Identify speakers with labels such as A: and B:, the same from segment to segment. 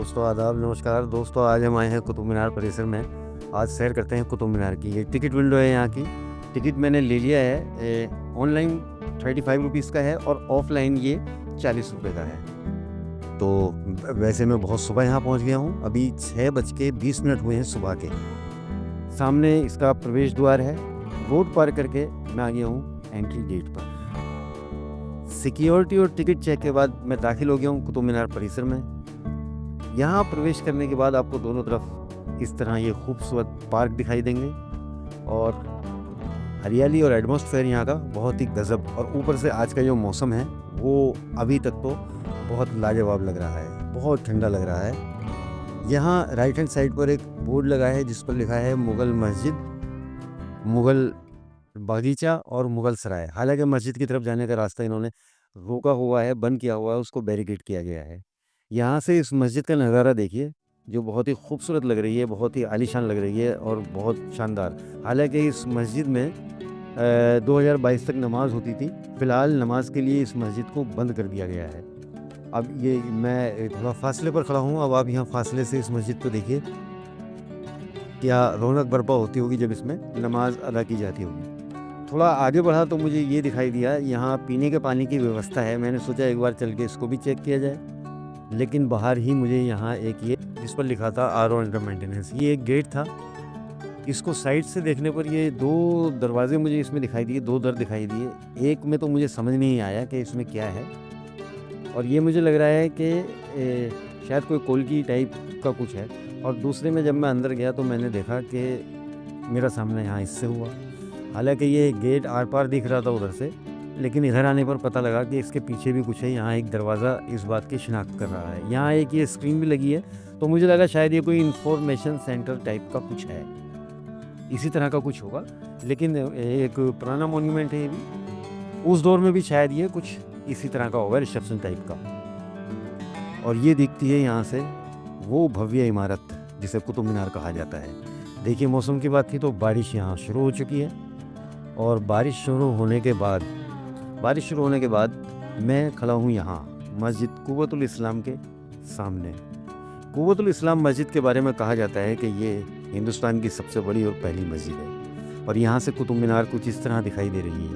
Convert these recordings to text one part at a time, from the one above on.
A: दोस्तों आदाब नमस्कार दोस्तों। आज हम आए हैं कुतुब मीनार परिसर में। आज सैर करते हैं कुतुब मीनार की। ये टिकट विंडो है यहाँ की। टिकट मैंने ले लिया है। ऑनलाइन 35 रुपीज़ का है और ऑफलाइन ये 40 रुपये का है। तो वैसे मैं बहुत सुबह यहाँ पहुँच गया हूँ। अभी 6:20 हुए हैं सुबह के। सामने इसका प्रवेश द्वार है। रोड पार करके मैं आ गया हूँ एंट्री गेट पर। सिक्योरिटी और टिकट चेक के बाद मैं दाखिल हो गया हूँ कुतुब मीनार परिसर में। यहाँ प्रवेश करने के बाद आपको दोनों तरफ इस तरह ये खूबसूरत पार्क दिखाई देंगे और हरियाली और एटमॉस्फेयर यहाँ का बहुत ही गजब। और ऊपर से आज का जो मौसम है वो अभी तक तो बहुत लाजवाब लग रहा है, बहुत ठंडा लग रहा है। यहाँ राइट हैंड साइड पर एक बोर्ड लगा है जिस पर लिखा है मुग़ल मस्जिद, मुग़ल बागीचा और मुग़ल सराय। हालांकि मस्जिद की तरफ जाने का रास्ता इन्होंने रोका हुआ है, बंद किया हुआ है, उसको बैरिकेड किया गया है। यहाँ से इस मस्जिद का नज़ारा देखिए जो बहुत ही खूबसूरत लग रही है, बहुत ही आलीशान लग रही है और बहुत शानदार। हालांकि इस मस्जिद में 2022 तक नमाज होती थी। फ़िलहाल नमाज के लिए इस मस्जिद को बंद कर दिया गया है। अब ये मैं थोड़ा फासले पर खड़ा हूँ। अब आप यहाँ फासले से इस मस्जिद को देखिए, क्या रौनक बर्पा होती होगी जब इसमें नमाज अदा की जाती होगी। थोड़ा आगे बढ़ा तो मुझे ये दिखाई दिया यहाँ पीने के पानी की व्यवस्था है। मैंने सोचा एक बार चल के इसको भी चेक किया जाए, लेकिन बाहर ही मुझे यहाँ एक ये जिस पर लिखा था आरओ अंडर मेंटेनेंस, ये एक गेट था। इसको साइड से देखने पर ये 2 दरवाजे मुझे इसमें दिखाई दिए, 2 दर दिखाई दिए। एक में तो मुझे समझ नहीं आया कि इसमें क्या है, और ये मुझे लग रहा है कि शायद कोई कोल्की टाइप का कुछ है। और दूसरे में जब मैं अंदर गया तो मैंने देखा कि मेरा सामना यहाँ इससे हुआ। हालांकि ये गेट आर पार दिख रहा था उधर से, लेकिन इधर आने पर पता लगा कि इसके पीछे भी कुछ है। यहाँ एक दरवाज़ा इस बात की शिनाख्त कर रहा है। यहाँ एक ये स्क्रीन भी लगी है, तो मुझे लगा शायद ये कोई इंफॉर्मेशन सेंटर टाइप का कुछ है, इसी तरह का कुछ होगा। लेकिन एक पुराना मॉन्यूमेंट है ये भी, उस दौर में भी शायद ये कुछ इसी तरह का होगा, रिसेप्शन टाइप का। और ये दिखती है यहाँ से वो भव्य इमारत जिसे कुतुब मीनार कहा जाता है। देखिए मौसम की बात थी तो बारिश यहाँ शुरू हो चुकी है, और बारिश शुरू होने के बाद मैं खड़ा हूँ यहाँ मस्जिद कुव्वतुल इस्लाम के सामने। कुव्वतुल इस्लाम मस्जिद के बारे में कहा जाता है कि ये हिंदुस्तान की सबसे बड़ी और पहली मस्जिद है, और यहाँ से कुतुब मीनार कुछ इस तरह दिखाई दे रही है।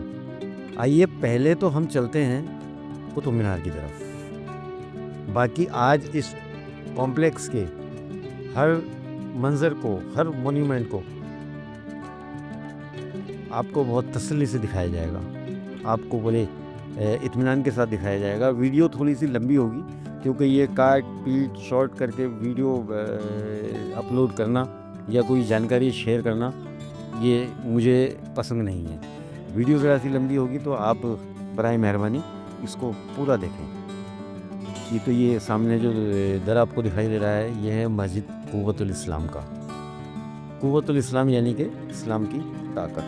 A: आइए पहले तो हम चलते हैं कुतुब मीनार की तरफ। बाकी आज इस कॉम्प्लेक्स के हर मंज़र को, हर मॉन्यूमेंट को आपको बहुत तसल्ली से दिखाया जाएगा, आपको बड़े इत्मीनान के साथ दिखाया जाएगा। वीडियो थोड़ी सी लंबी होगी क्योंकि ये काट पीट शॉर्ट करके वीडियो अपलोड करना या कोई जानकारी शेयर करना ये मुझे पसंद नहीं है। वीडियो ज़रा सी लंबी होगी तो आप बराए मेहरबानी इसको पूरा देखें। ये सामने जो दर आपको दिखाई दे रहा है ये है मस्जिद कुव्वतुल इस्लाम का। कुव्वतुल इस्लाम यानी कि इस्लाम की ताकत।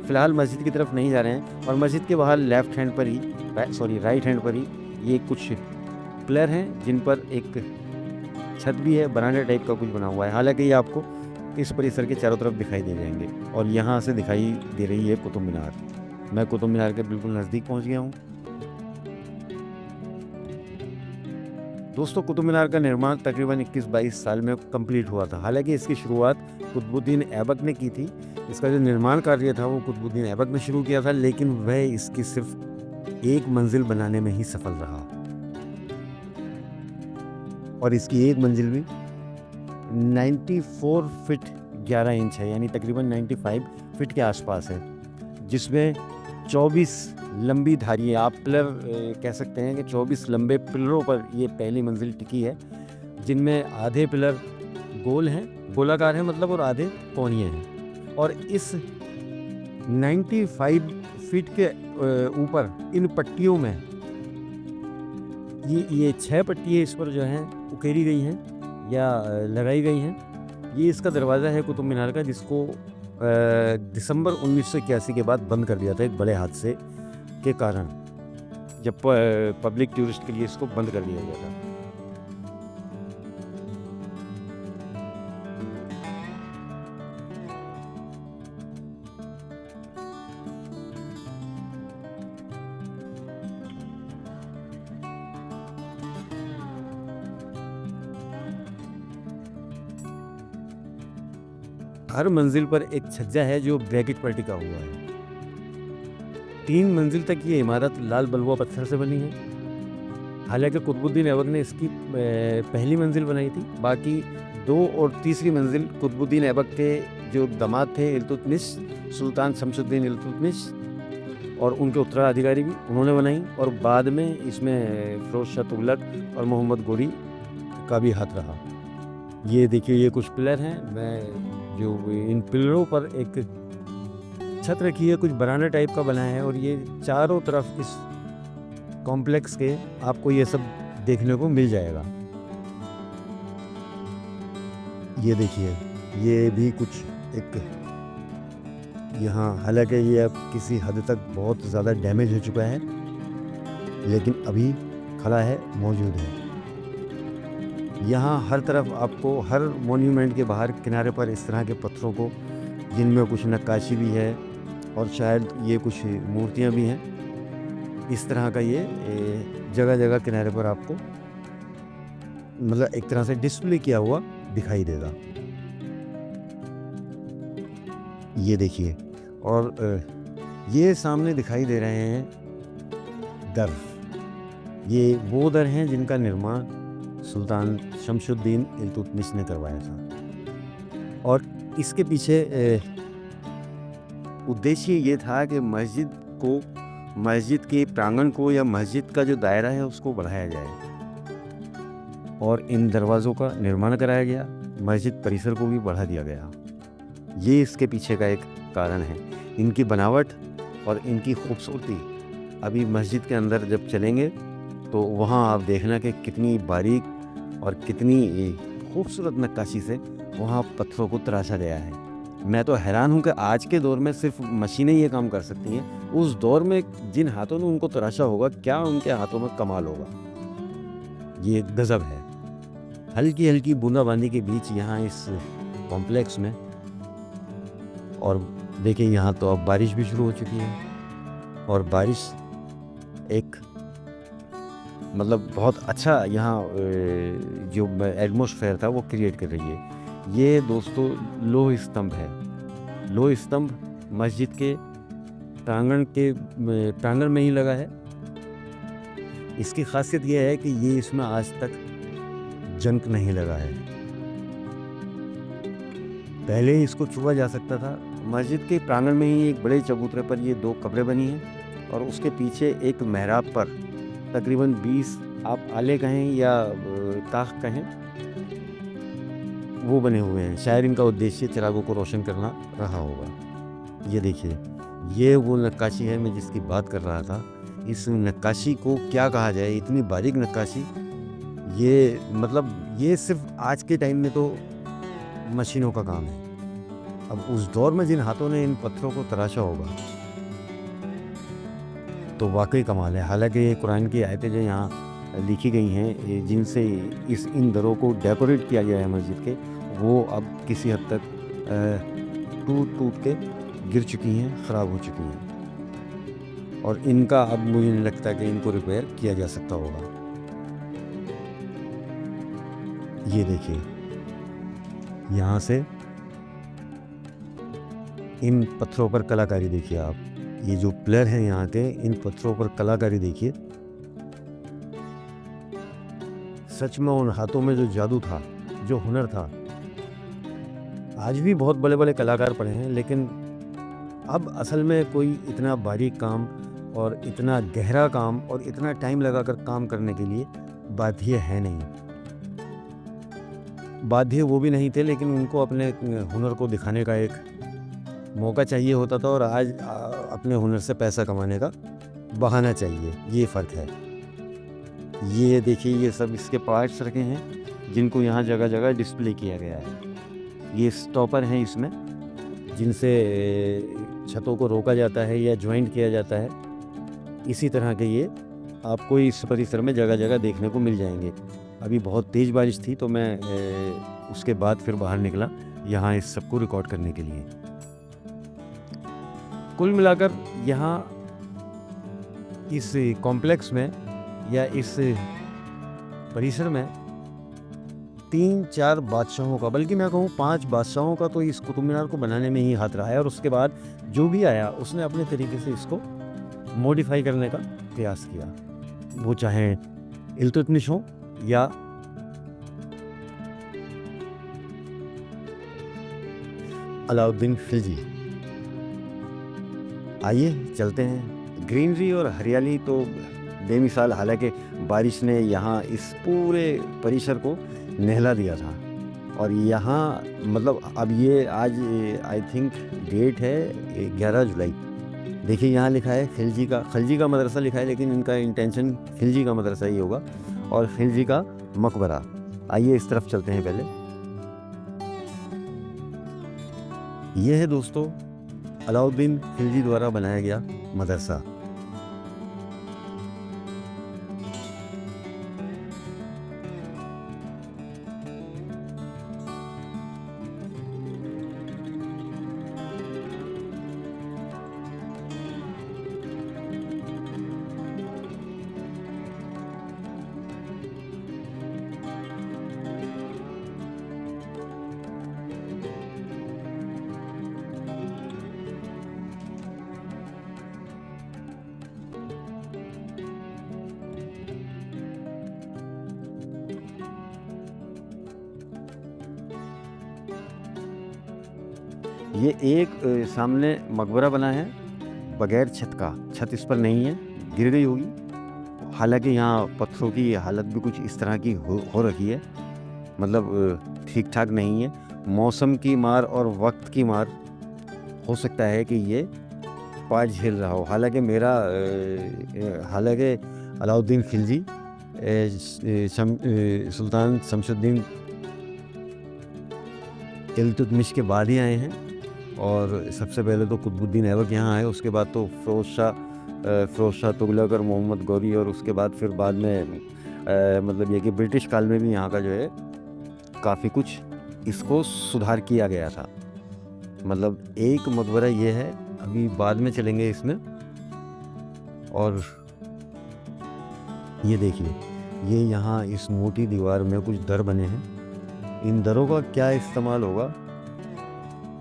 A: फ़िलहाल मस्जिद की तरफ नहीं जा रहे हैं, और मस्जिद के बाहर राइट हैंड पर ही ये कुछ पिलर हैं जिन पर एक छत भी है, बरामदा टाइप का कुछ बना हुआ है। हालांकि ये आपको इस परिसर के चारों तरफ दिखाई दे जाएंगे, और यहाँ से दिखाई दे रही है कुतुब मीनार। मैं कुतुब मीनार के बिल्कुल नज़दीक पहुँच गया हूँ। दोस्तों कुतुब मीनार का निर्माण तकरीबन 21-22 साल में कंप्लीट हुआ था। हालांकि इसकी शुरुआत कुतुबुद्दीन ऐबक ने की थी। इसका जो निर्माण कार्य था वो कुतुबुद्दीन ऐबक ने शुरू किया था, लेकिन वह इसकी सिर्फ एक मंजिल बनाने में ही सफल रहा, और इसकी एक मंजिल भी 94 फीट 11 इंच है, यानी तकरीबन 95 फीट के आसपास है, जिसमें 24 लंबी धारी, आप पिलर कह सकते हैं कि 24 लंबे पिलरों पर ये पहली मंजिल टिकी है, जिनमें आधे पिलर गोल हैं, गोलाकार हैं मतलब, और आधे कोनिए हैं। और इस 95 फीट के ऊपर इन पट्टियों में ये 6 पट्टियाँ इस पर जो हैं उकेरी गई हैं या लगाई गई हैं। ये इसका दरवाज़ा है कुतुब मीनार का, जिसको दिसंबर 1981 के बाद बंद कर दिया था एक बड़े हादसे के कारण, जब पब्लिक टूरिस्ट के लिए इसको बंद कर दिया गया था। हर मंजिल पर एक छज्जा है जो ब्रैकेट पर टिका हुआ है। 3 मंजिल तक ये इमारत लाल बलुआ पत्थर से बनी है। हालांकि कुतुबुद्दीन ऐबक ने इसकी पहली मंजिल बनाई थी। बाकी 2 और तीसरी मंजिल कुतुबुद्दीन ऐबक के जो दामाद थे इल्तुतमिश, सुल्तान शमसुद्दीन इल्तुतमिश और उनके उत्तराधिकारी भी उन्होंने बनाई। और बाद में इसमें फिरोज शाह तुगलक और मोहम्मद गोरी का भी हाथ रहा। ये देखिए, ये कुछ पिलर हैं। मैं जो इन पिलरों पर एक छत रखी है, कुछ बराना टाइप का बना है और ये चारों तरफ इस कॉम्प्लेक्स के आपको ये सब देखने को मिल जाएगा। ये देखिए, ये भी कुछ एक यहाँ, हालांकि ये अब किसी हद तक बहुत ज़्यादा डैमेज हो चुका है, लेकिन अभी खड़ा है, मौजूद है। यहाँ हर तरफ आपको, हर मॉन्यूमेंट के बाहर किनारे पर इस तरह के पत्थरों को, जिनमें कुछ नक्काशी भी है और शायद ये कुछ मूर्तियाँ भी हैं, इस तरह का ये जगह जगह किनारे पर आपको मतलब एक तरह से डिस्प्ले किया हुआ दिखाई देगा। ये देखिए, और ये सामने दिखाई दे रहे हैं दर। ये वो दर हैं जिनका निर्माण सुल्तान शमसुद्दीन इल्तुतमिश ने करवाया था। और इसके पीछे उद्देश्य ये था कि मस्जिद के प्रांगण को या मस्जिद का जो दायरा है उसको बढ़ाया जाए और इन दरवाज़ों का निर्माण कराया गया। मस्जिद परिसर को भी बढ़ा दिया गया। ये इसके पीछे का एक कारण है। इनकी बनावट और इनकी खूबसूरती, अभी मस्जिद के अंदर जब चलेंगे तो वहाँ आप देखना कि कितनी बारीक और कितनी खूबसूरत नक्काशी से वहाँ पत्थरों को तराशा गया है। मैं तो हैरान हूँ कि आज के दौर में सिर्फ मशीनें ये काम कर सकती हैं। उस दौर में जिन हाथों ने उनको तराशा होगा, क्या उनके हाथों में कमाल होगा। ये गज़ब है। हल्की हल्की बूंदाबांदी के बीच यहाँ इस कॉम्प्लेक्स में, और देखिए यहाँ तो अब बारिश भी शुरू हो चुकी है और बारिश एक मतलब बहुत अच्छा यहाँ जो एटमॉस्फेयर था वो क्रिएट कर रही है। ये दोस्तों लोह स्तंभ है। लोह स्तंभ मस्जिद के प्रांगण में ही लगा है। इसकी खासियत यह है कि ये इसमें आज तक जंग नहीं लगा है। पहले इसको छुआ जा सकता था। मस्जिद के प्रांगण में ही एक बड़े चबूतरे पर ये 2 कब्रें बनी हैं और उसके पीछे एक मेहराब पर तकरीबन 20 आप आले कहें या ताख कहें, वो बने हुए हैं। शायद इनका उद्देश्य चिरागों को रोशन करना रहा होगा। ये देखिए, ये वो नक्काशी है मैं जिसकी बात कर रहा था। इस नक्काशी को क्या कहा जाए, इतनी बारीक नक्काशी। ये मतलब ये सिर्फ आज के टाइम में तो मशीनों का काम है। अब उस दौर में जिन हाथों ने इन पत्थरों को तराशा होगा तो वाकई कमाल है। हालांकि ये कुरान की आयतें जो यहाँ लिखी गई हैं, जिनसे इन दरों को डेकोरेट किया गया है मस्जिद के, वो अब किसी हद तक टूट के गिर चुकी हैं, ख़राब हो चुकी हैं और इनका अब मुझे नहीं लगता कि इनको रिपेयर किया जा सकता होगा। ये देखिए, यहाँ से इन पत्थरों पर कलाकारी देखिए आप। ये जो पिलर हैं यहाँ के, इन पत्थरों पर कलाकारी देखिए। सच में उन हाथों में जो जादू था, जो हुनर था, आज भी बहुत बड़े बड़े कलाकार पड़े हैं, लेकिन अब असल में कोई इतना बारीक काम और इतना गहरा काम और इतना टाइम लगाकर काम करने के लिए बाध्य है नहीं। बाध्य वो भी नहीं थे, लेकिन उनको अपने हुनर को दिखाने का एक मौका चाहिए होता था और आज अपने हुनर से पैसा कमाने का बहाना चाहिए। ये फ़र्क है। ये देखिए, ये सब इसके पार्ट्स रखे हैं जिनको यहाँ जगह जगह डिस्प्ले किया गया है। ये स्टॉपर हैं इसमें, जिनसे छतों को रोका जाता है या ज्वाइंट किया जाता है। इसी तरह के ये आपको इस परिसर में जगह जगह देखने को मिल जाएंगे। अभी बहुत तेज़ बारिश थी तो मैं उसके बाद फिर बाहर निकला यहाँ इस सबको रिकॉर्ड करने के लिए। कुल मिलाकर यहाँ इस कॉम्प्लेक्स में या इस परिसर में 3-4 बादशाहों का, बल्कि मैं कहूँ 5 बादशाहों का तो इस कुतुब मीनार को बनाने में ही हाथ रहा है। और उसके बाद जो भी आया उसने अपने तरीके से इसको मॉडिफाई करने का प्रयास किया, वो चाहे इल्तुतमिश हो या अलाउद्दीन खिलजी। आइए चलते हैं। ग्रीनरी और हरियाली तो बेमिसाल, हालांकि बारिश ने यहाँ इस पूरे परिसर को नहला दिया था। और यहाँ मतलब अब ये आज आई थिंक डेट है 11 जुलाई। देखिए यहाँ लिखा है खिलजी का मदरसा लिखा है, लेकिन इनका इंटेंशन खिलजी का मदरसा ही होगा और खिलजी का मकबरा। आइए इस तरफ चलते हैं। पहले ये है दोस्तों अलाउद्दीन खिलजी द्वारा बनाया गया मदरसा। ये एक सामने मकबरा बना है बगैर छत का, छत इस पर नहीं है, गिर गई होगी। हालांकि यहाँ पत्थरों की हालत भी कुछ इस तरह की हो रखी है, मतलब ठीक ठाक नहीं है। मौसम की मार और वक्त की मार हो सकता है कि ये पाँच झेल रहा हो। हालांकि अलाउद्दीन खिलजी सुल्तान शमशुद्दीन इल्तुतमिश के बाद ही आए हैं। और सबसे पहले तो कुतुबुद्दीन ऐबक यहाँ आए, उसके बाद तो फिरोज शाह तुगलक और मोहम्मद गौरी, और उसके बाद फिर बाद में मतलब ये कि ब्रिटिश काल में भी यहाँ का जो है काफ़ी कुछ इसको सुधार किया गया था। मतलब एक मकबरा ये है, अभी बाद में चलेंगे इसमें। और ये देखिए, ये यहाँ इस मोटी दीवार में कुछ दर बने हैं। इन दरों का क्या इस्तेमाल होगा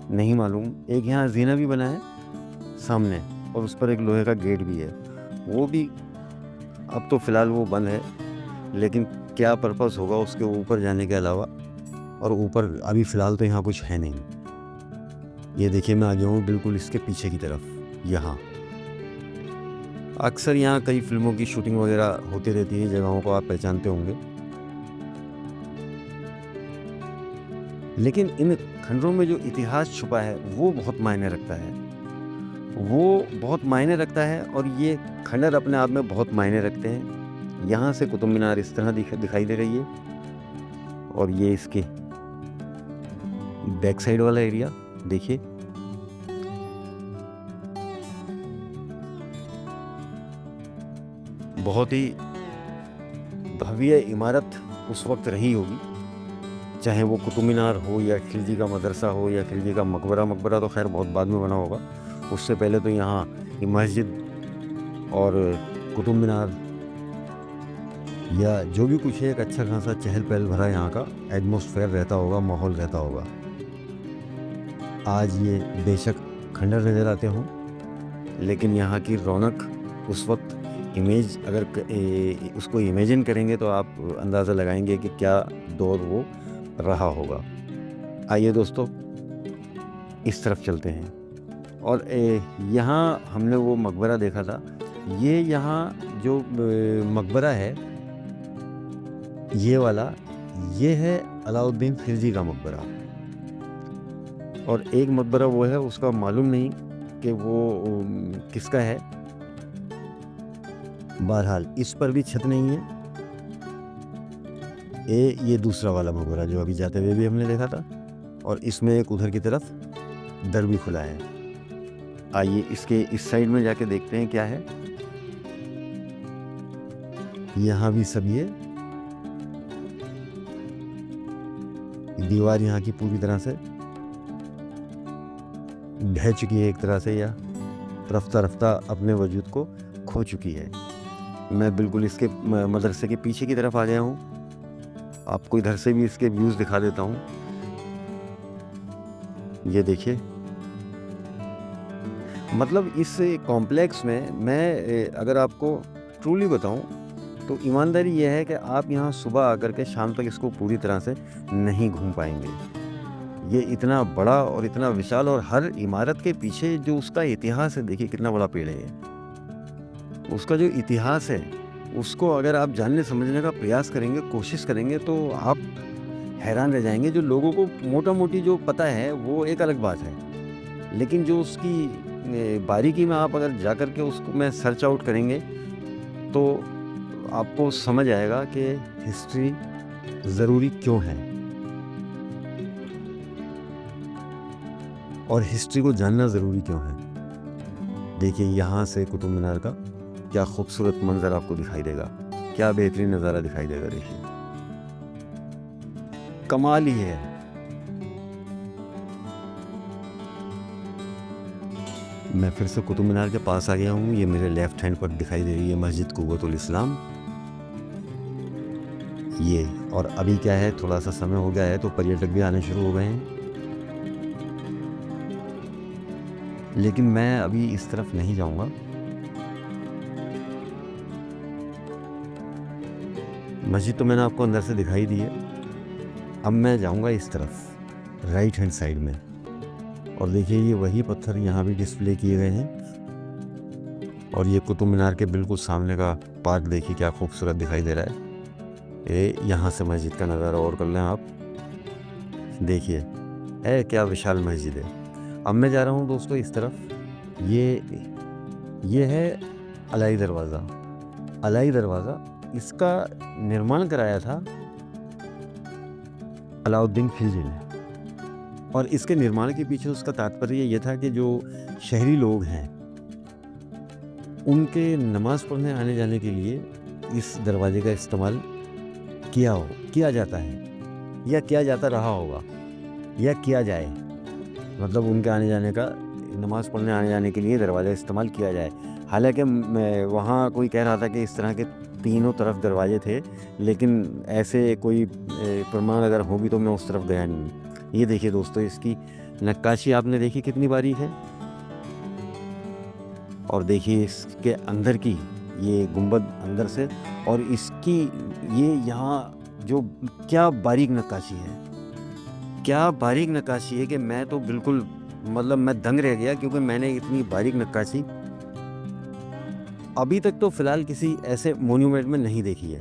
A: नहीं मालूम। एक यहाँ जीना भी बना है सामने, और उस पर एक लोहे का गेट भी है। वो भी अब तो फ़िलहाल वो बंद है, लेकिन क्या पर्पस होगा उसके ऊपर जाने के अलावा। और ऊपर अभी फ़िलहाल तो यहाँ कुछ है नहीं। ये देखिए, मैं आ गया हूँ बिल्कुल इसके पीछे की तरफ। यहाँ अक्सर यहाँ कई फिल्मों की शूटिंग वगैरह होती रहती है, जगहों को आप पहचानते होंगे। लेकिन इन खंडरों में जो इतिहास छुपा है वो बहुत मायने रखता है, और ये खंडर अपने आप में बहुत मायने रखते हैं। यहाँ से कुतुब मीनार इस तरह दिखाई दे रही है, और ये इसके बैक साइड वाला एरिया देखिए। बहुत ही भव्य इमारत उस वक्त रही होगी, चाहे वो कुतुब मीनार हो या खिलजी का मदरसा हो या खिलजी का मकबरा तो खैर बहुत बाद में बना होगा। उससे पहले तो यहाँ ये मस्जिद और कुतुब मीनार या जो भी कुछ है, एक अच्छा खासा चहल पहल भरा यहाँ का एटमॉस्फेयर रहता होगा, माहौल रहता होगा। आज ये बेशक खंडर नज़र आते हों, लेकिन यहाँ की रौनक उस वक्त अगर उसको इमेजिन करेंगे तो आप अंदाज़ा लगाएंगे कि क्या दौर वो रहा होगा। आइए दोस्तों इस तरफ चलते हैं। और यहाँ हमने वो मकबरा देखा था। ये यहाँ जो मकबरा है ये वाला, ये है अलाउद्दीन खिलजी का मकबरा। और एक मकबरा वो है, उसका मालूम नहीं कि वो किसका है। बहरहाल इस पर भी छत नहीं है। ये दूसरा वाला मकबरा जो अभी जाते हुए भी हमने देखा था, और इसमें एक उधर की तरफ दर भी खुला है। आइए इसके इस साइड में जाके देखते हैं क्या है। यहाँ भी सब ये दीवार यहाँ की पूरी तरह से ढह चुकी है एक तरह से, या रफ्ता रफ्ता अपने वजूद को खो चुकी है। मैं बिल्कुल इसके मदरसे के पीछे की तरफ आ गया हूँ। आपको इधर से भी इसके व्यूज़ दिखा देता हूँ। ये देखिए, मतलब इस कॉम्प्लेक्स में मैं अगर आपको ट्रूली बताऊँ तो ईमानदारी ये है कि आप यहाँ सुबह आकर के शाम तक इसको पूरी तरह से नहीं घूम पाएँगे। ये इतना बड़ा और इतना विशाल, और हर इमारत के पीछे जो उसका इतिहास है, देखिए कितना बड़ा पेड़ है ये। उसका जो इतिहास है, उसको अगर आप जानने समझने का प्रयास करेंगे, कोशिश करेंगे, तो आप हैरान रह जाएँगे। जो लोगों को मोटा-मोटी जो पता है वो एक अलग बात है, लेकिन जो उसकी बारीकी में आप अगर जाकर के उसको में सर्च आउट करेंगे तो आपको समझ आएगा कि हिस्ट्री ज़रूरी क्यों है, और हिस्ट्री को जानना ज़रूरी क्यों है। देखिए यहाँ से कुतुब मीनार का क्या खूबसूरत मंज़र आपको दिखाई देगा, क्या बेहतरीन नज़ारा दिखाई देगा। देखिए कमाल ही है। मैं फिर से कुतुब मीनार के पास आ गया हूँ। ये मेरे लेफ्ट हैंड पर दिखाई दे रही है मस्जिद कुव्वतुल इस्लाम। ये, और अभी क्या है, थोड़ा सा समय हो गया है तो पर्यटक भी आने शुरू हो गए हैं, लेकिन मैं अभी इस तरफ नहीं जाऊंगा। मस्जिद तो मैंने आपको अंदर से दिखाई दी है। अब मैं जाऊंगा इस तरफ राइट हैंड साइड में, और देखिए ये वही पत्थर यहाँ भी डिस्प्ले किए गए हैं, और ये कुतुब मीनार के बिल्कुल सामने का पार्क देखिए क्या खूबसूरत दिखाई दे रहा है। ये यहाँ से मस्जिद का नज़ारा और कर लें आप, देखिए है क्या विशाल मस्जिद है। अब मैं जा रहा हूँ दोस्तों इस तरफ। ये है अलाई दरवाज़ा। अलाई दरवाज़ा, इसका निर्माण कराया था अलाउद्दीन खिलजी ने, और इसके निर्माण के पीछे उसका तात्पर्य ये था कि जो शहरी लोग हैं उनके नमाज पढ़ने आने जाने के लिए इस दरवाजे का इस्तेमाल किया जाता है, या किया जाता रहा होगा, या किया जाए, मतलब उनके आने जाने का, नमाज़ पढ़ने आने जाने के लिए दरवाज़ा इस्तेमाल किया जाए। हालांकि वहाँ कोई कह रहा था कि इस तरह के तीनों तरफ दरवाजे थे, लेकिन ऐसे कोई प्रमाण अगर होगी तो मैं उस तरफ गया नहीं। ये देखिए दोस्तों, इसकी नक्काशी आपने देखी कितनी बारीक है, और देखिए इसके अंदर की ये गुंबद अंदर से, और इसकी ये यहाँ जो क्या बारीक नक्काशी है, क्या बारीक नक्काशी है कि मैं तो बिल्कुल, मतलब मैं दंग रह गया, क्योंकि मैंने इतनी बारीक नक्काशी अभी तक तो फिलहाल किसी ऐसे मोन्यूमेंट में नहीं देखी है।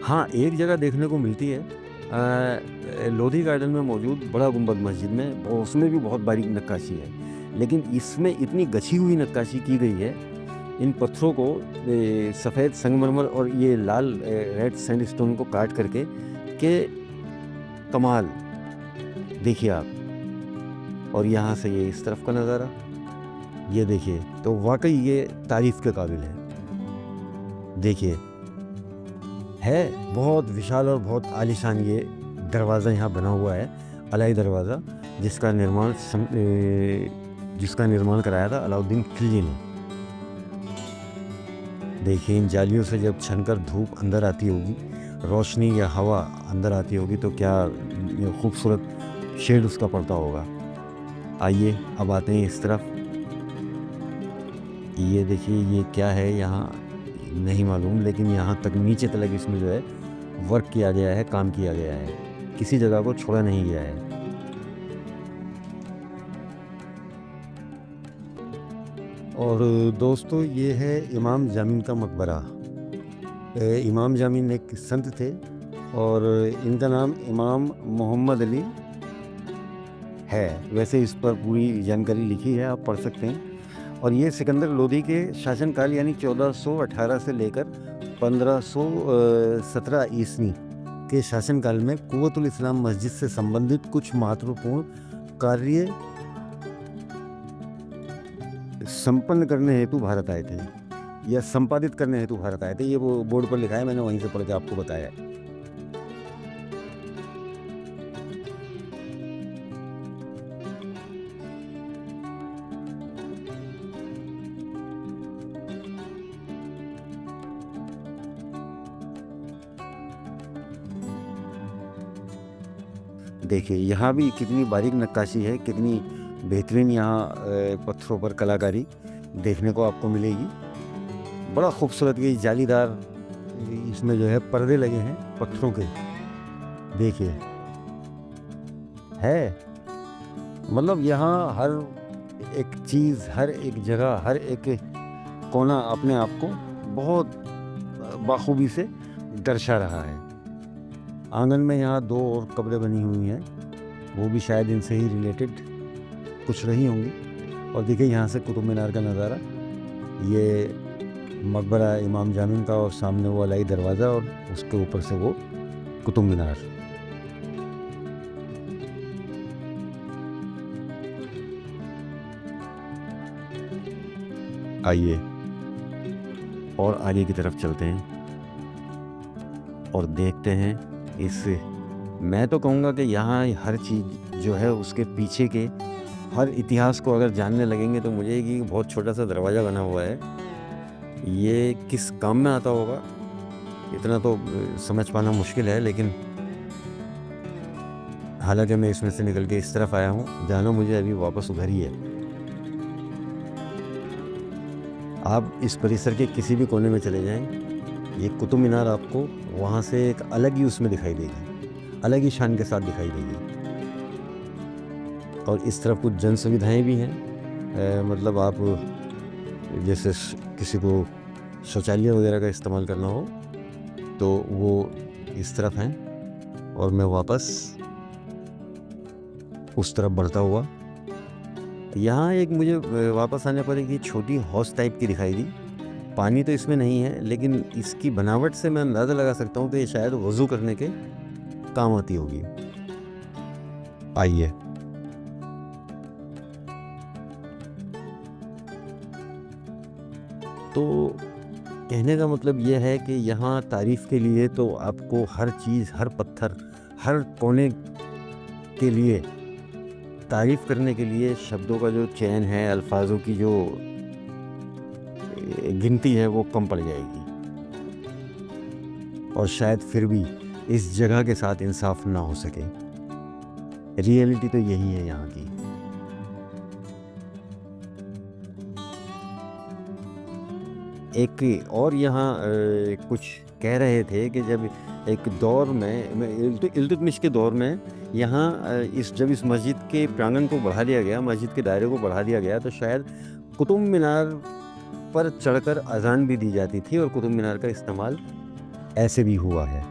A: हाँ, एक जगह देखने को मिलती है, लोधी गार्डन में मौजूद बड़ा गुंबद मस्जिद में, उसमें भी बहुत बारीक नक्काशी है, लेकिन इसमें इतनी गछी हुई नक्काशी की गई है। इन पत्थरों को सफ़ेद संगमरमर और ये लाल रेड सैंडस्टोन को काट करके के कमाल, देखिए आप। और यहाँ से ये इस तरफ का नज़ारा, ये देखिए, तो वाकई ये तारीफ़ के काबिल है। देखिए है बहुत विशाल और बहुत आलीशान ये दरवाज़ा यहाँ बना हुआ है, अलाई दरवाज़ा, जिसका निर्माण कराया था अलाउद्दीन खिलजी ने। देखिए इन जालियों से जब छनकर धूप अंदर आती होगी, रोशनी या हवा अंदर आती होगी, तो क्या खूबसूरत शेड उसका पड़ता होगा। आइए अब आते हैं इस तरफ। ये देखिए ये क्या है यहाँ नहीं मालूम, लेकिन यहाँ तक नीचे तक इसमें जो है वर्क किया गया है, काम किया गया है, किसी जगह को छोड़ा नहीं गया है। और दोस्तों ये है इमाम जामिन का मकबरा। इमाम जामिन एक संत थे, और इनका नाम इमाम मोहम्मद अली है। वैसे इस पर पूरी जानकारी लिखी है, आप पढ़ सकते हैं। और ये सिकंदर लोदी के शासनकाल यानी 1418 से लेकर 1517 ईस्वी के शासनकाल में कुव्वतुल इस्लाम मस्जिद से संबंधित कुछ महत्वपूर्ण कार्य संपन्न करने हेतु भारत आए थे, या संपादित करने हेतु भारत आए थे। ये वो बोर्ड पर लिखा है, मैंने वहीं से पढ़ के आपको बताया है। देखिए यहाँ भी कितनी बारीक नक्काशी है, कितनी बेहतरीन यहाँ पत्थरों पर कलाकारी देखने को आपको मिलेगी। बड़ा खूबसूरत ये जालीदार इसमें जो है पर्दे लगे हैं पत्थरों के, देखिए है। मतलब यहाँ हर एक चीज़, हर एक जगह, हर एक कोना अपने आप को बहुत बाखूबी से दर्शा रहा है। आंगन में यहाँ 2 और कब्रें बनी हुई हैं, वो भी शायद इनसे ही रिलेटेड कुछ रही होंगी। और देखिए यहाँ से कुतुब मीनार का नज़ारा, ये मकबरा इमाम जामिन का और सामने वो अलाई दरवाज़ा और उसके ऊपर से वो कुतुब मीनार। आइए और आगे की तरफ चलते हैं और देखते हैं इस, मैं तो कहूँगा कि यहाँ हर चीज़ जो है उसके पीछे के हर इतिहास को अगर जानने लगेंगे तो मुझे कि बहुत छोटा सा दरवाज़ा बना हुआ है, ये किस काम में आता होगा इतना तो समझ पाना मुश्किल है। लेकिन हालांकि मैं इसमें से निकल के इस तरफ आया हूँ, जाना मुझे अभी वापस उधर ही है। आप इस परिसर के किसी भी कोने में चले जाएं, ये कुतुब मीनार आपको वहाँ से एक अलग ही उसमें दिखाई देगी, अलग ही शान के साथ दिखाई देगी। और इस तरफ कुछ जन सुविधाएँ भी हैं, मतलब आप जैसे किसी को शौचालय वगैरह का इस्तेमाल करना हो तो वो इस तरफ हैं। और मैं वापस उस तरफ बढ़ता हुआ, यहाँ एक मुझे वापस आने पर एक छोटी हौज टाइप की दिखाई दी। पानी तो इसमें नहीं है, लेकिन इसकी बनावट से मैं अंदाज़ा लगा सकता हूँ कि ये शायद वज़ू करने के काम आती होगी। आइए तो कहने का मतलब यह है कि यहाँ तारीफ़ के लिए तो आपको हर चीज़, हर पत्थर, हर कोने के लिए तारीफ़ करने के लिए शब्दों का जो चयन है, अल्फाजों की जो गिनती है वो कम पड़ जाएगी। और शायद फिर भी इस जगह के साथ इंसाफ ना हो सके। रियलिटी तो यही है यहाँ की। एक और यहाँ कुछ कह रहे थे कि जब एक दौर में इल्तुतमिश के दौर में यहाँ जब इस मस्जिद के प्रांगण को बढ़ा दिया गया, मस्जिद के दायरे को बढ़ा दिया गया, तो शायद कुतुब मीनार पर चढ़कर अजान भी दी जाती थी और कुतुब मीनार का इस्तेमाल ऐसे भी हुआ है।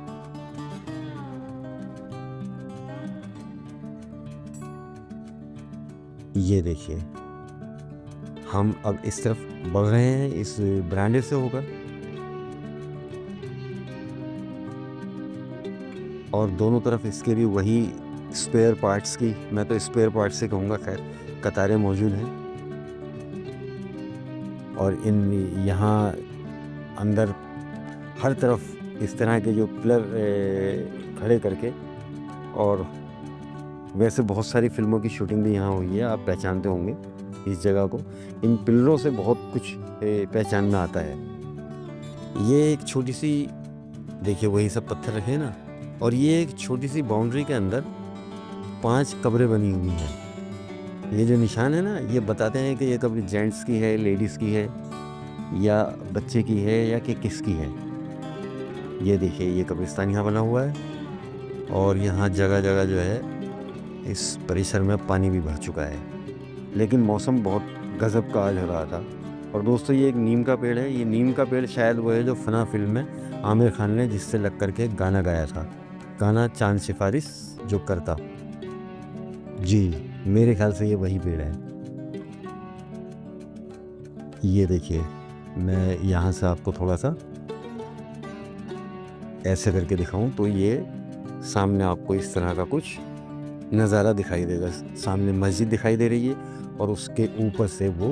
A: ये देखिए हम अब इस तरफ बढ़ रहे हैं, इस बरामदे से होकर, और दोनों तरफ इसके भी वही स्पेयर पार्ट्स की, मैं तो स्पेयर पार्ट्स से कहूँगा, खैर कतारें मौजूद हैं। और इन यहाँ अंदर हर तरफ इस तरह के जो पिलर खड़े करके, और वैसे बहुत सारी फिल्मों की शूटिंग भी यहाँ हुई है, आप पहचानते होंगे इस जगह को। इन पिलरों से बहुत कुछ पहचान में आता है। ये एक छोटी सी, देखिए वही सब पत्थर रखे ना, और ये एक छोटी सी बाउंड्री के अंदर 5 कब्रें बनी हुई हैं। ये जो निशान है ना, ये बताते हैं कि ये कब्र जेंट्स की है, लेडीज़ की है, या बच्चे की है, या कि किसकी है। ये देखिए ये कब्रिस्तान यहाँ बना हुआ है, और यहाँ जगह जगह जो है इस परिसर में पानी भी भर चुका है। लेकिन मौसम बहुत गज़ब का आज हो रहा था। और दोस्तों ये एक नीम का पेड़ है। ये नीम का पेड़ शायद वो है जो फना फिल्म में आमिर खान ने जिससे लग करके गाना गाया था, गाना चांद सिफारिश जो करता। जी मेरे ख्याल से ये वही पेड़ है। ये देखिए मैं यहाँ से आपको थोड़ा सा ऐसे करके दिखाऊं तो ये सामने आपको इस तरह का कुछ नज़ारा दिखाई देगा। सामने मस्जिद दिखाई दे रही है और उसके ऊपर से वो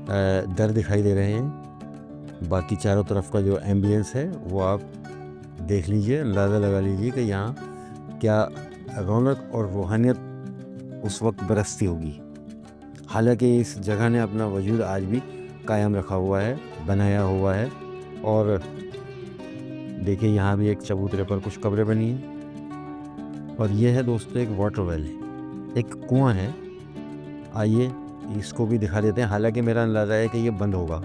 A: दर दिखाई दे रहे हैं। बाकी चारों तरफ का जो एम्बियंस है वो आप देख लीजिए, अंदाज़ा लगा लीजिए कि यहाँ क्या रौनक और रूहानियत उस वक्त बरसती होगी। हालांकि इस जगह ने अपना वजूद आज भी कायम रखा हुआ है, बनाया हुआ है। और देखिए यहाँ भी एक चबूतरे पर कुछ कब्रें बनी हैं। और ये है दोस्तों एक वाटर वेल, एक कुआं है। आइए इसको भी दिखा देते हैं, हालांकि मेरा अंदाज़ा है कि ये बंद होगा।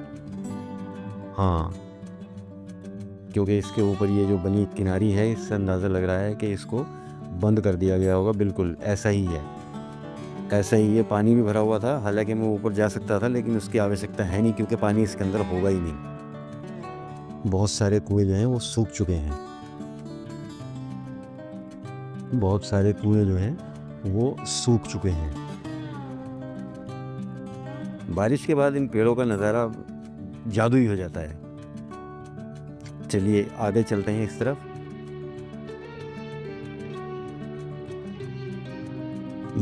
A: हाँ, क्योंकि इसके ऊपर ये जो बनी किनारी है, इससे अंदाज़ा लग रहा है कि इसको बंद कर दिया गया होगा। बिल्कुल ऐसा ही है, ऐसा ही है। पानी भी भरा हुआ था, हालांकि मैं ऊपर जा सकता था, लेकिन उसकी आवश्यकता है नहीं क्योंकि पानी इसके अंदर होगा ही नहीं। बहुत सारे कुएं जो हैं वो सूख चुके हैं, बहुत सारे कुएं जो हैं वो सूख चुके हैं। बारिश के बाद इन पेड़ों का नज़ारा जादुई हो जाता है। चलिए आगे चलते हैं इस तरफ।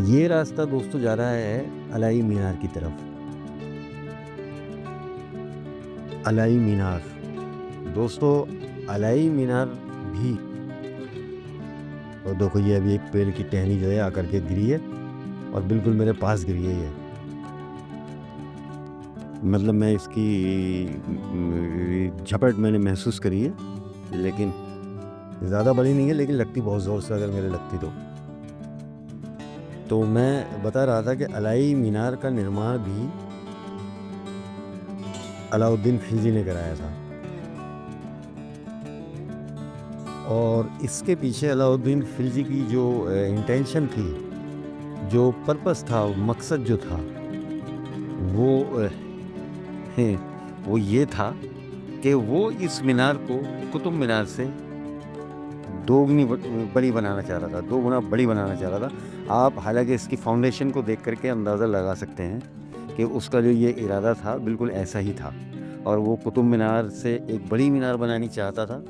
A: ये रास्ता दोस्तों जा रहा है अलाई मीनार की तरफ। अलाई मीनार दोस्तों, अलाई मीनार भी, और देखो ये अभी एक पेड़ की टहनी जो है आकर के गिरी है और बिल्कुल मेरे पास गिरी है ये। मतलब मैं इसकी झपट मैंने महसूस करी है, लेकिन ज़्यादा बड़ी नहीं है, लेकिन लगती बहुत ज़ोर से अगर मेरे लगती तो मैं बता रहा था कि अलाई मीनार का निर्माण भी अलाउद्दीन खिलजी ने कराया था। और इसके पीछे अलाउद्दीन खिलजी की जो इंटेंशन थी, जो पर्पस था, मकसद जो था, वो ये था कि वो इस मीनार को कुतुब मीनार से दोगुनी बड़ी बनाना चाह रहा था, 2 गुना बड़ी बनाना चाह रहा था। आप हालांकि इसकी फाउंडेशन को देख करके अंदाज़ा लगा सकते हैं कि उसका जो ये इरादा था बिल्कुल ऐसा ही था, और वो कुतुब मीनार से एक बड़ी मीनार बनानी चाहता था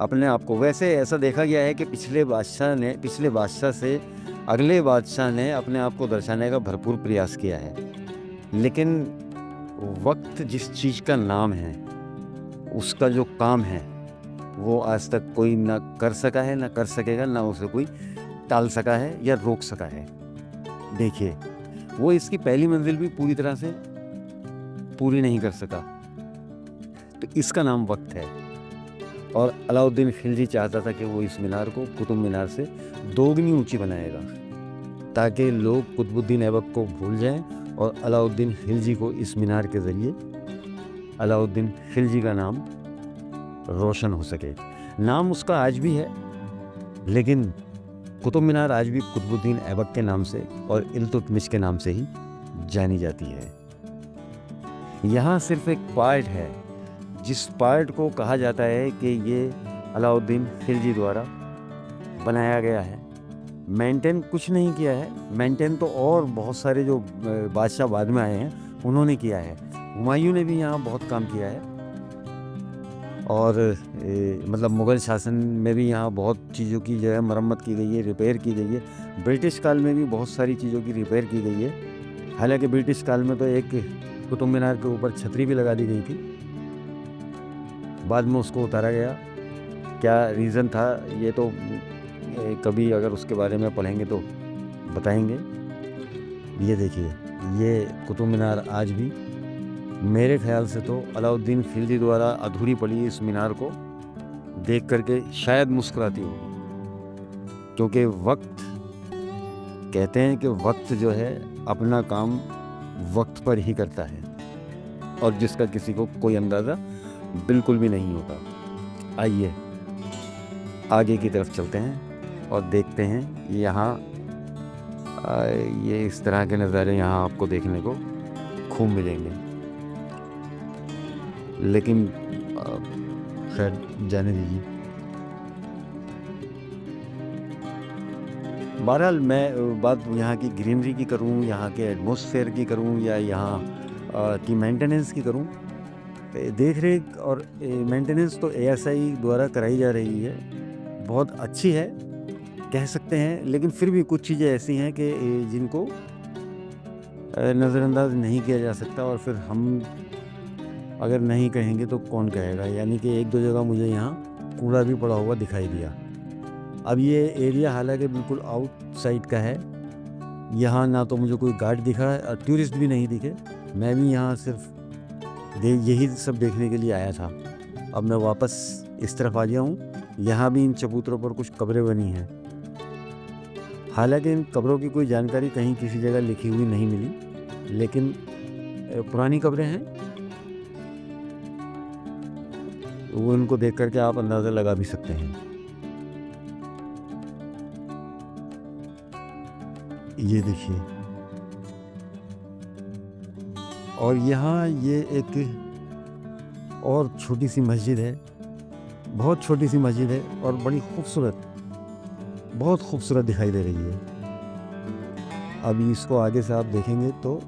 A: अपने आप को। वैसे ऐसा देखा गया है कि पिछले बादशाह से अगले बादशाह ने अपने आप को दर्शाने का भरपूर प्रयास किया है, लेकिन वक्त जिस चीज़ का नाम है, उसका जो काम है, वो आज तक कोई ना कर सका है, ना कर सकेगा, ना उसे कोई टाल सका है या रोक सका है। देखिए, वो इसकी पहली मंजिल भी पूरी तरह से पूरी नहीं कर सका, तो इसका नाम वक्त है। और अलाउद्दीन खिलजी चाहता था कि वो इस मीनार को कुतुब मीनार से दोगुनी ऊंची बनाएगा, ताकि लोग कुतुबुद्दीन ऐबक को भूल जाएं और अलाउद्दीन खिलजी को इस मीनार के ज़रिए अलाउद्दीन खिलजी का नाम रोशन हो सके। नाम उसका आज भी है, लेकिन कुतुब मीनार आज भी कुतुबुद्दीन ऐबक के नाम से और इल्तुतमिश के नाम से ही जानी जाती है। यहाँ सिर्फ एक पार्ट है, जिस पार्ट को कहा जाता है कि ये अलाउद्दीन खिलजी द्वारा बनाया गया है। मेंटेन कुछ नहीं किया है, मेंटेन तो और बहुत सारे जो बादशाह बाद में आए हैं उन्होंने किया है। हुमायूं ने भी यहाँ बहुत काम किया है, और मतलब मुग़ल शासन में भी यहाँ बहुत चीज़ों की जो है मरम्मत की गई है, रिपेयर की गई है। ब्रिटिश काल में भी बहुत सारी चीज़ों की रिपेयर की गई है। हालांकि ब्रिटिश काल में तो एक कुतुब मीनार के ऊपर छतरी भी लगा दी गई थी, बाद में उसको उतारा गया। क्या रीज़न था ये तो कभी अगर उसके बारे में पढ़ेंगे तो बताएंगे। ये देखिए, ये कुतुब मीनार आज भी मेरे ख्याल से तो अलाउद्दीन खिलजी द्वारा अधूरी पड़ी इस मीनार को देख करके शायद मुस्कुराती होगी, क्योंकि वक्त, कहते हैं कि वक्त जो है अपना काम वक्त पर ही करता है, और जिसका किसी को कोई अंदाज़ा बिल्कुल भी नहीं होता। आइए आगे की तरफ चलते हैं और देखते हैं। यहाँ ये इस तरह के नज़ारे यहाँ आपको देखने को खूब मिलेंगे, लेकिन खैर जाने दीजिए। बहरहाल मैं बात यहाँ की ग्रीनरी की करूँ, यहाँ के एटमॉस्फेयर की करूँ, या यहाँ की मेंटेनेंस की करूँ, देख रेख और मेंटेनेंस तो ASI द्वारा कराई जा रही है, बहुत अच्छी है कह सकते हैं। लेकिन फिर भी कुछ चीज़ें ऐसी हैं कि जिनको नज़रअंदाज नहीं किया जा सकता, और फिर हम अगर नहीं कहेंगे तो कौन कहेगा। यानी कि 1-2 जगह मुझे यहाँ कूड़ा भी पड़ा हुआ दिखाई दिया। अब ये एरिया हालांकि बिल्कुल आउटसाइड का है, यहाँ ना तो मुझे कोई गार्ड दिखा और टूरिस्ट भी नहीं दिखे। मैं भी यहाँ सिर्फ यही सब देखने के लिए आया था। अब मैं वापस इस तरफ आ गया हूँ। यहाँ भी इन चबूतरों पर कुछ कब्रें बनी हैं, हालांकि इन कब्रों की कोई जानकारी कहीं किसी जगह लिखी हुई नहीं मिली, लेकिन पुरानी कब्रें हैं, वो इनको देख करके आप अंदाज़ा लगा भी सकते हैं। ये देखिए, और यहाँ ये एक और छोटी सी मस्जिद है, बहुत छोटी सी मस्जिद है और बड़ी खूबसूरत, बहुत खूबसूरत दिखाई दे रही है। अब इसको आगे से आप देखेंगे तो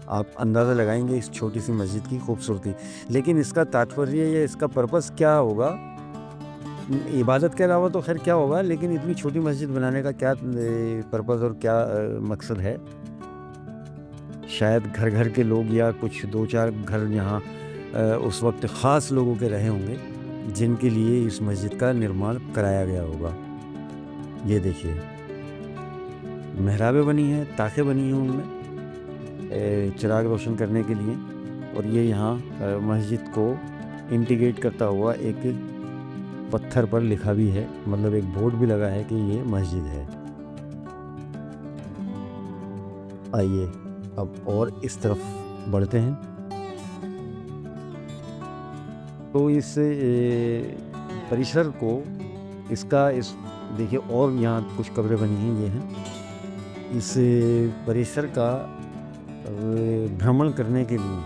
A: आप अंदाज़ा लगाएंगे इस छोटी सी मस्जिद की खूबसूरती। लेकिन इसका तात्पर्य या इसका पर्पस क्या होगा, इबादत के अलावा तो खैर क्या होगा, लेकिन इतनी छोटी मस्जिद बनाने का क्या पर्पस और क्या मकसद है। शायद घर घर के लोग या कुछ 2-4 घर यहाँ उस वक्त ख़ास लोगों के रहे होंगे, जिनके लिए इस मस्जिद का निर्माण कराया गया होगा। ये देखिए, मेहराबें बनी हैं, ताखें बनी हैं उनमें चिराग रोशन करने के लिए, और ये यहाँ मस्जिद को इंडिकेट करता हुआ एक पत्थर पर लिखा भी है, मतलब एक बोर्ड भी लगा है कि ये मस्जिद है। आइए अब और इस तरफ बढ़ते हैं। तो इस परिसर को इसका इस देखिए, और यहाँ कुछ कब्रें बनी हैं, ये हैं। इस परिसर का भ्रमण करने के लिए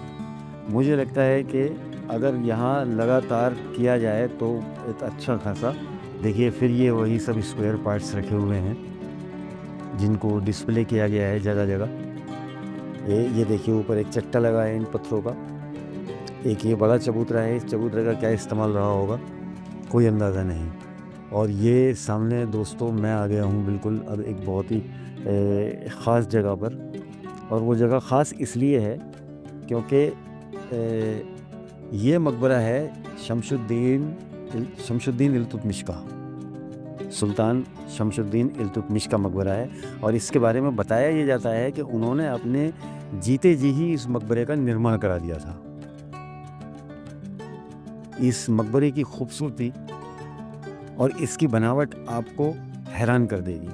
A: मुझे लगता है कि अगर यहाँ लगातार किया जाए तो एक अच्छा खासा, देखिए फिर ये वही सब स्क्वायर पार्ट्स रखे हुए हैं जिनको डिस्प्ले किया गया है जगह जगह। ये देखिए, ऊपर एक चट्टा लगा है इन पत्थरों का। एक ये बड़ा चबूतरा है, इस चबूतरे का क्या इस्तेमाल रहा होगा कोई अंदाज़ा नहीं। और ये सामने दोस्तों मैं आ गया हूँ बिल्कुल अब एक बहुत ही ख़ास जगह पर, और वो जगह ख़ास इसलिए है क्योंकि ये मकबरा है शमशुद्दीन इल्तुतमिश का, सुल्तान शमशुद्दीन इल्तुतमिश का मकबरा है। और इसके बारे में बताया ये जाता है कि उन्होंने अपने जीते जी ही इस मकबरे का निर्माण करा दिया था। इस मकबरे की खूबसूरती और इसकी बनावट आपको हैरान कर देगी।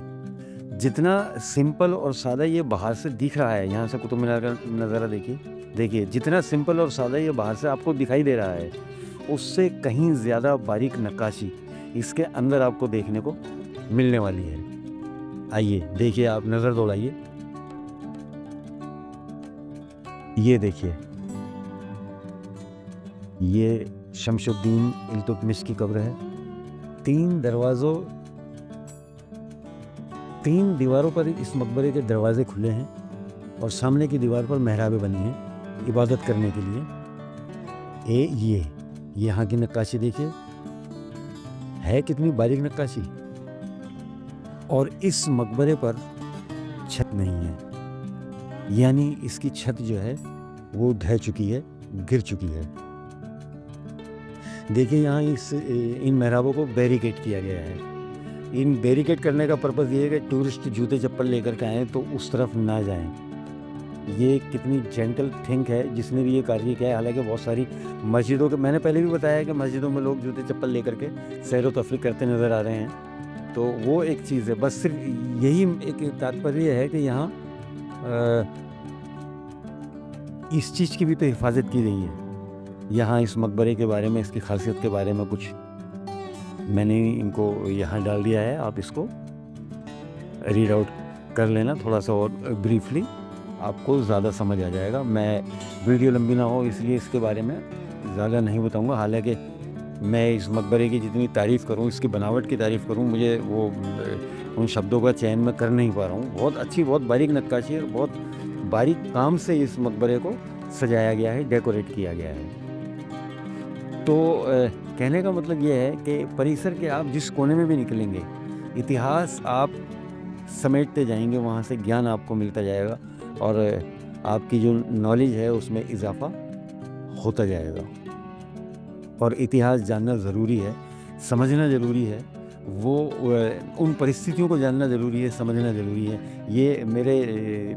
A: जितना सिंपल और सादा ये बाहर से दिख रहा है, यहाँ से कुतुब मीनार का नज़ारा देखिए जितना सिंपल और सादा ये बाहर से आपको दिखाई दे रहा है, उससे कहीं ज़्यादा बारीक नक्काशी इसके अंदर आपको देखने को मिलने वाली है। आइए देखिए, आप नज़र दौड़ाइए, ये देखिए, ये शमशुद्दीन इल्तुतमिश की कब्र है। 3 दीवारों पर इस मकबरे के दरवाजे खुले हैं और सामने की दीवार पर मेहराबें बनी हैं इबादत करने के लिए। ये यहाँ की नक्काशी देखिए, है कितनी बारीक नक्काशी। और इस मकबरे पर छत नहीं है, यानी इसकी छत जो है वो ढह चुकी है, गिर चुकी है। देखिए यहाँ इन मेहराबों को बैरिकेड किया गया है। इन बैरिकेड करने का पर्पज़ ये है कि टूरिस्ट जूते चप्पल लेकर के आएँ तो उस तरफ ना जाएं। ये कितनी जेंटल थिंक है जिसने भी ये कार्य किया है। हालांकि बहुत सारी मस्जिदों के, मैंने पहले भी बताया कि मस्जिदों में लोग जूते चप्पल लेकर के सैर व तफरीह करते नज़र आ रहे हैं, तो वो एक चीज़ है। बस सिर्फ यही एक तात्पर्य है कि यहाँ इस चीज़ की भी तो हिफाजत की गई है। यहाँ इस मकबरे के बारे में, इसकी खासियत के बारे में कुछ मैंने इनको यहाँ डाल दिया है, आप इसको रीड आउट कर लेना थोड़ा सा और ब्रीफली, आपको ज़्यादा समझ आ जाएगा। मैं वीडियो लंबी ना हो इसलिए इसके बारे में ज़्यादा नहीं बताऊँगा। हालांकि मैं इस मकबरे की जितनी तारीफ़ करूँ, इसकी बनावट की तारीफ़ करूँ, मुझे वो उन शब्दों का चयन मैं कर नहीं पा रहा हूँ। बहुत अच्छी, बहुत बारीक नक्काशी और बहुत बारीक काम से इस मकबरे को सजाया गया है, डेकोरेट किया गया है। तो कहने का मतलब ये है कि परिसर के आप जिस कोने में भी निकलेंगे, इतिहास आप समेटते जाएंगे, वहाँ से ज्ञान आपको मिलता जाएगा और आपकी जो नॉलेज है उसमें इजाफा होता जाएगा। और इतिहास जानना ज़रूरी है, समझना ज़रूरी है, वो उन परिस्थितियों को जानना ज़रूरी है, समझना ज़रूरी है। ये मेरे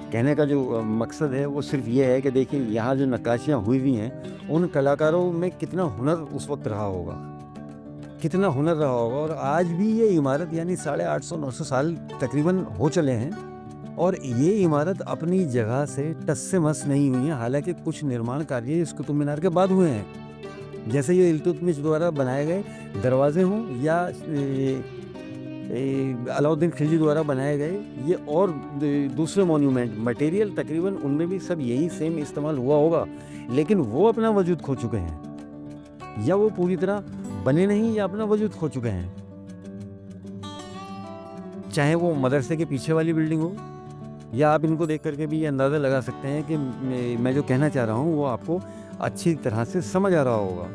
A: कहने का जो मकसद है वो सिर्फ ये है कि देखिए यहाँ जो नक्काशियाँ हुई हुई हैं, उन कलाकारों में कितना हुनर उस वक्त रहा होगा। कितना हुनर रहा होगा। और आज भी ये इमारत यानी 850-900 साल तकरीबन हो चले हैं और ये इमारत अपनी जगह से टस से मस नहीं हुई है। हालांकि कुछ निर्माण कार्य इस कुतुब मीनार के बाद हुए हैं, जैसे ये इल्तुतमिश द्वारा बनाए गए दरवाजे हों या अलाउद्दीन खिलजी द्वारा बनाए गए ये और दूसरे मॉन्यूमेंट मटेरियल, तकरीबन उनमें भी सब यही सेम इस्तेमाल हुआ होगा, लेकिन वो अपना वजूद खो चुके हैं या वो पूरी तरह बने नहीं या अपना वजूद खो चुके हैं। चाहे वो मदरसे के पीछे वाली बिल्डिंग हो, या आप इनको देख करके भी ये अंदाज़ा लगा सकते हैं कि मैं जो कहना चाह रहा हूँ वो आपको अच्छी तरह से समझ आ रहा होगा।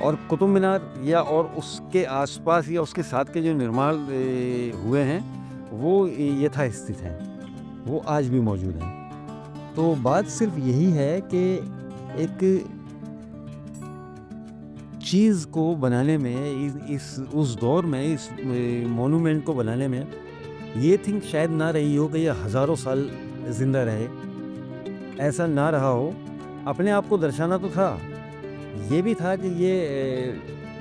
A: और कुतुब मीनार या और उसके आसपास या उसके साथ के जो निर्माण हुए हैं वो यथास्थित हैं, वो आज भी मौजूद हैं। तो बात सिर्फ यही है कि एक चीज़ को बनाने में उस दौर में इस मॉन्यूमेंट को बनाने में ये थिंक शायद ना रही हो कि ये हज़ारों साल जिंदा रहे, ऐसा ना रहा हो। अपने आप को दर्शाना तो था, ये भी था कि ये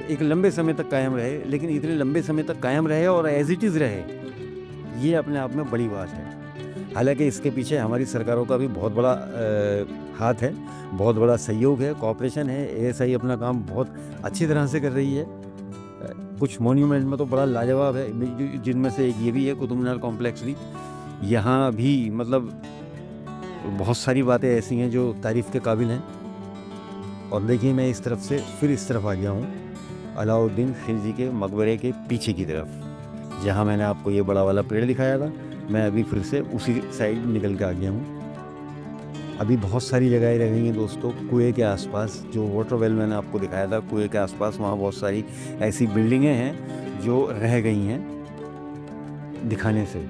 A: एक लंबे समय तक कायम रहे, लेकिन इतने लंबे समय तक कायम रहे और एज इट इज़ रहे, ये अपने आप में बड़ी बात है। हालांकि इसके पीछे हमारी सरकारों का भी बहुत बड़ा हाथ है, बहुत बड़ा सहयोग है, कॉपरेशन है। एएसआई अपना काम बहुत अच्छी तरह से कर रही है। कुछ मॉन्यूमेंट में तो बड़ा लाजवाब है, जिनमें से एक ये भी है कुतुब मीनार कॉम्प्लेक्स भी। यहाँ भी मतलब बहुत सारी बातें ऐसी हैं जो तारीफ़ के काबिल हैं। और देखिए मैं इस तरफ से फिर इस तरफ आ गया हूँ, अलाउद्दीन खिलजी के मकबरे के पीछे की तरफ, जहाँ मैंने आपको ये बड़ा वाला पेड़ दिखाया था। मैं अभी फिर से उसी साइड निकल के आ गया हूँ। अभी बहुत सारी जगहें रह गई हैं दोस्तों कुएं के आसपास। जो वाटर वेल मैंने आपको दिखाया था कुएं के आसपास, वहाँ बहुत सारी ऐसी बिल्डिंगें हैं जो रह गई हैं दिखाने से।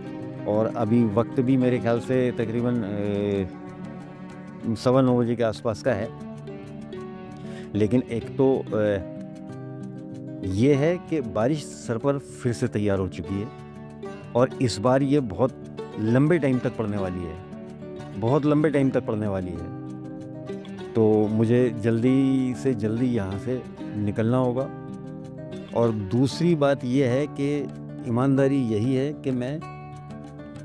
A: और अभी वक्त भी मेरे ख्याल से तकरीबन 9:15 बजे के आसपास का है। लेकिन एक तो ये है कि बारिश सर पर फिर से तैयार हो चुकी है और इस बार ये बहुत लंबे टाइम तक पड़ने वाली है, बहुत लंबे टाइम तक पड़ने वाली है। तो मुझे जल्दी से जल्दी यहाँ से निकलना होगा। और दूसरी बात ये है कि ईमानदारी यही है कि मैं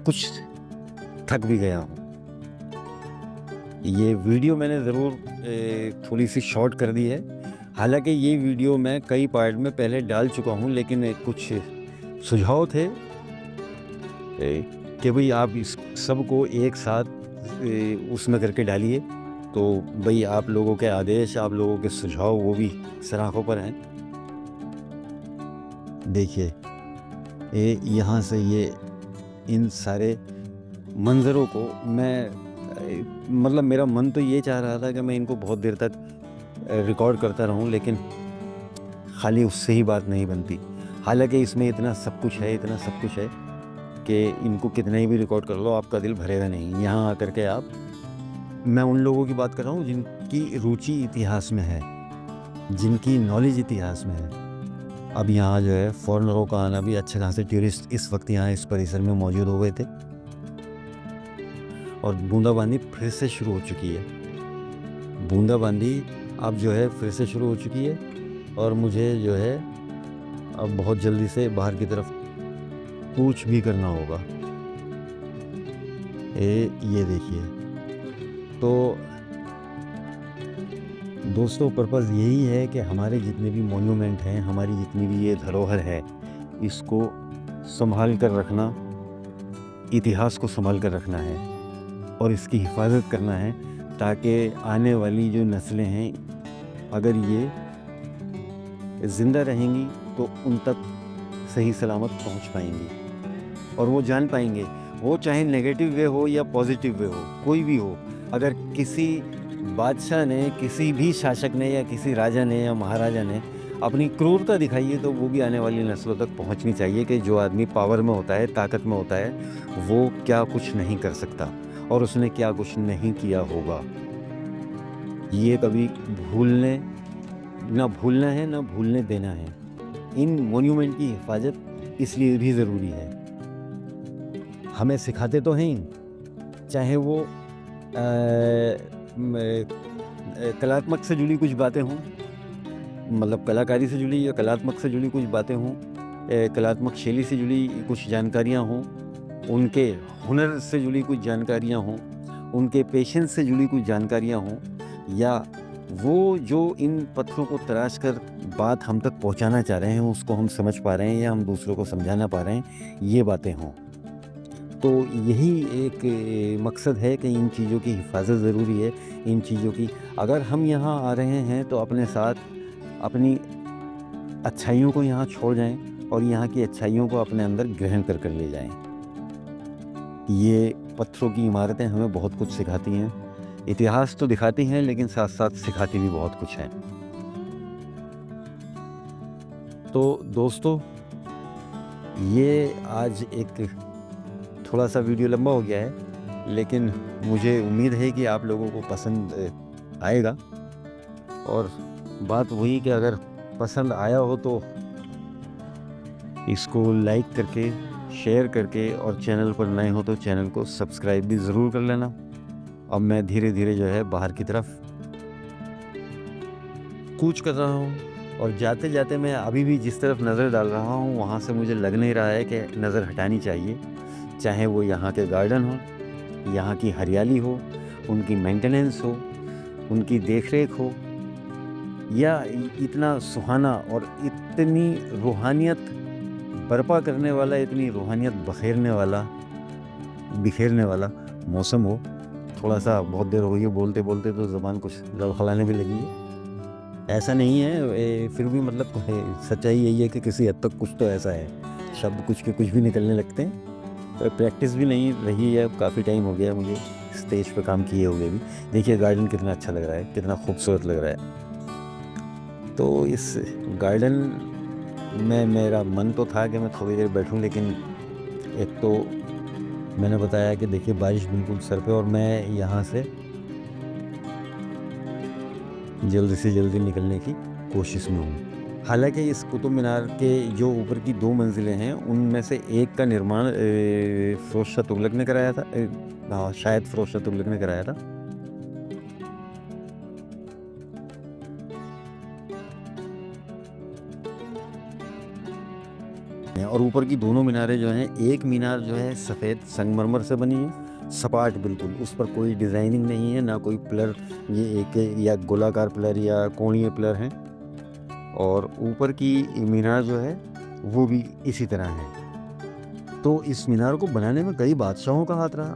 A: कुछ थक भी गया हूँ। ये वीडियो मैंने ज़रूर थोड़ी सी शॉर्ट कर दी है। हालांकि ये वीडियो मैं कई पार्ट में पहले डाल चुका हूँ, लेकिन कुछ सुझाव थे कि भाई आप इस सब को एक साथ उसमें करके डालिए। तो भाई आप लोगों के आदेश, आप लोगों के सुझाव वो भी सराखों पर हैं। देखिए यहाँ से ये इन सारे मंज़रों को मैं मतलब मेरा मन तो ये चाह रहा था कि मैं इनको बहुत देर तक रिकॉर्ड करता रहूं, लेकिन खाली उससे ही बात नहीं बनती। हालांकि इसमें इतना सब कुछ है, इतना सब कुछ है कि इनको कितना ही भी रिकॉर्ड कर लो आपका दिल भरेगा नहीं। यहाँ आकर के आप, मैं उन लोगों की बात कर रहा हूँ जिनकी रुचि इतिहास में है, जिनकी नॉलेज इतिहास में है। अब यहाँ जो है फॉरेनरों का आना भी अच्छा खासे टूरिस्ट इस वक्त यहाँ इस परिसर में मौजूद हो गए थे और बूंदाबांदी फिर से शुरू हो चुकी है। बूंदाबांदी अब जो है फिर से शुरू हो चुकी है और मुझे जो है अब बहुत जल्दी से बाहर की तरफ कूच भी करना होगा। ये देखिए, तो दोस्तों पर्पज़ यही है कि हमारे जितने भी मॉन्यूमेंट हैं, हमारी जितनी भी ये धरोहर है, इसको संभाल कर रखना, इतिहास को संभाल कर रखना है और इसकी हिफाजत करना है, ताकि आने वाली जो नस्लें हैं अगर ये ज़िंदा रहेंगी तो उन तक सही सलामत पहुंच पाएंगी और वो जान पाएंगे, वो चाहे नेगेटिव वे हो या पॉजिटिव वे हो, कोई भी हो। अगर किसी बादशाह ने, किसी भी शासक ने या किसी राजा ने या महाराजा ने अपनी क्रूरता दिखाई है, तो वो भी आने वाली नस्लों तक पहुंचनी चाहिए कि जो आदमी पावर में होता है, ताकत में होता है, वो क्या कुछ नहीं कर सकता और उसने क्या कुछ नहीं किया होगा। ये कभी ना भूलना है, ना भूलने देना है। इन मॉन्यूमेंट की हिफाजत इसलिए भी ज़रूरी है। हमें सिखाते तो हैं, चाहे वो कलात्मक से जुड़ी कुछ बातें हों मतलब कलाकारी से जुड़ी या कलात्मक से जुड़ी कुछ बातें हों, कलात्मक शैली से जुड़ी कुछ जानकारियाँ हों, उनके हुनर से जुड़ी कुछ जानकारियाँ हों, उनके पेशेंस से जुड़ी कुछ जानकारियाँ हों, या वो जो इन पत्थरों को तराश कर बात हम तक पहुंचाना चाह रहे हैं उसको हम समझ पा रहे हैं या हम दूसरों को समझाना पा रहे हैं, ये बातें हों। तो यही एक मकसद है कि इन चीज़ों की हिफाजत ज़रूरी है। इन चीज़ों की, अगर हम यहाँ आ रहे हैं तो अपने साथ अपनी अच्छाइयों को यहाँ छोड़ जाएं और यहाँ की अच्छाइयों को अपने अंदर ग्रहण कर ले जाएं। ये पत्थरों की इमारतें हमें बहुत कुछ सिखाती हैं। इतिहास तो दिखाती हैं लेकिन साथ साथ सिखाती भी बहुत कुछ है। तो दोस्तों, ये आज एक थोड़ा सा वीडियो लंबा हो गया है, लेकिन मुझे उम्मीद है कि आप लोगों को पसंद आएगा। और बात वही कि अगर पसंद आया हो तो इसको लाइक करके, शेयर करके, और चैनल पर नए हो तो चैनल को सब्सक्राइब भी ज़रूर कर लेना। अब मैं धीरे धीरे जो है बाहर की तरफ कूच कर रहा हूँ, और जाते जाते मैं अभी भी जिस तरफ नज़र डाल रहा हूँ वहाँ से मुझे लग नहीं रहा है कि नज़र हटानी चाहिए। चाहे वो यहाँ के गार्डन हो, यहाँ की हरियाली हो, उनकी मेंटेनेंस हो, उनकी देखरेख हो, या इतना सुहाना और इतनी रूहानियत बर्पा करने वाला, इतनी रूहानियत बिखेरने वाला मौसम हो। थोड़ा सा बहुत देर हो गई है बोलते बोलते, तो ज़बान कुछ लड़खड़ाने भी लगी है। ऐसा नहीं है, फिर भी मतलब सच्चाई यही है कि किसी हद तक कुछ तो ऐसा है, शब्द कुछ के कुछ भी निकलने लगते हैं। तो प्रैक्टिस भी नहीं रही है, काफ़ी टाइम हो गया मुझे स्टेज पे काम किए हुए भी। देखिए गार्डन कितना अच्छा लग रहा है, कितना खूबसूरत लग रहा है। तो इस गार्डन में मेरा मन तो था कि मैं थोड़ी देर बैठूं, लेकिन एक तो मैंने बताया कि देखिए बारिश बिल्कुल सर पे, और मैं यहाँ से जल्दी से जल्दी निकलने की कोशिश में हूँ। हालांकि इस कुतुब मीनार के जो ऊपर की 2 मंजिलें हैं उनमें से एक का निर्माण फिरोज शाह तुगलक ने कराया था। हाँ, शायद फिरोज शाह तुगलक ने कराया था। और ऊपर की दोनों मीनारें जो हैं, एक मीनार जो है सफ़ेद संगमरमर से बनी है, सपाट बिल्कुल, उस पर कोई डिज़ाइनिंग नहीं है, ना कोई पिलर, ये एक या गोलाकार पिलर या कोणीय पिलर हैं। और ऊपर की मीनार जो है वो भी इसी तरह है। तो इस मीनार को बनाने में कई बादशाहों का हाथ रहा,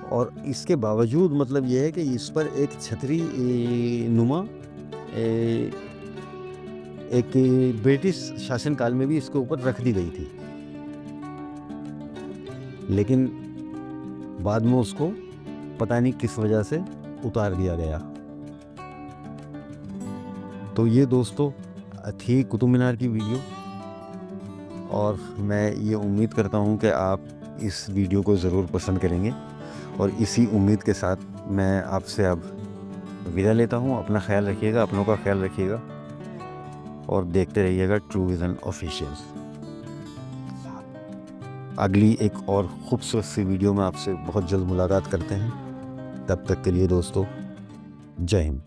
A: और इसके बावजूद मतलब ये है कि इस पर एक छतरी नुमा एक ब्रिटिश शासनकाल में भी इसके ऊपर रख दी गई थी, लेकिन बाद में उसको पता नहीं किस वजह से उतार दिया गया। तो ये दोस्तों थी कुतुब मीनार की वीडियो, और मैं ये उम्मीद करता हूँ कि आप इस वीडियो को ज़रूर पसंद करेंगे। और इसी उम्मीद के साथ मैं आपसे अब विदा लेता हूँ। अपना ख्याल रखिएगा, अपनों का ख्याल रखिएगा, और देखते रहिएगा ट्रू विज़न ऑफिशियल। अगली एक और खूबसूरत सी वीडियो में आपसे बहुत जल्द मुलाकात करते हैं। तब तक के लिए दोस्तों, जय हिंद।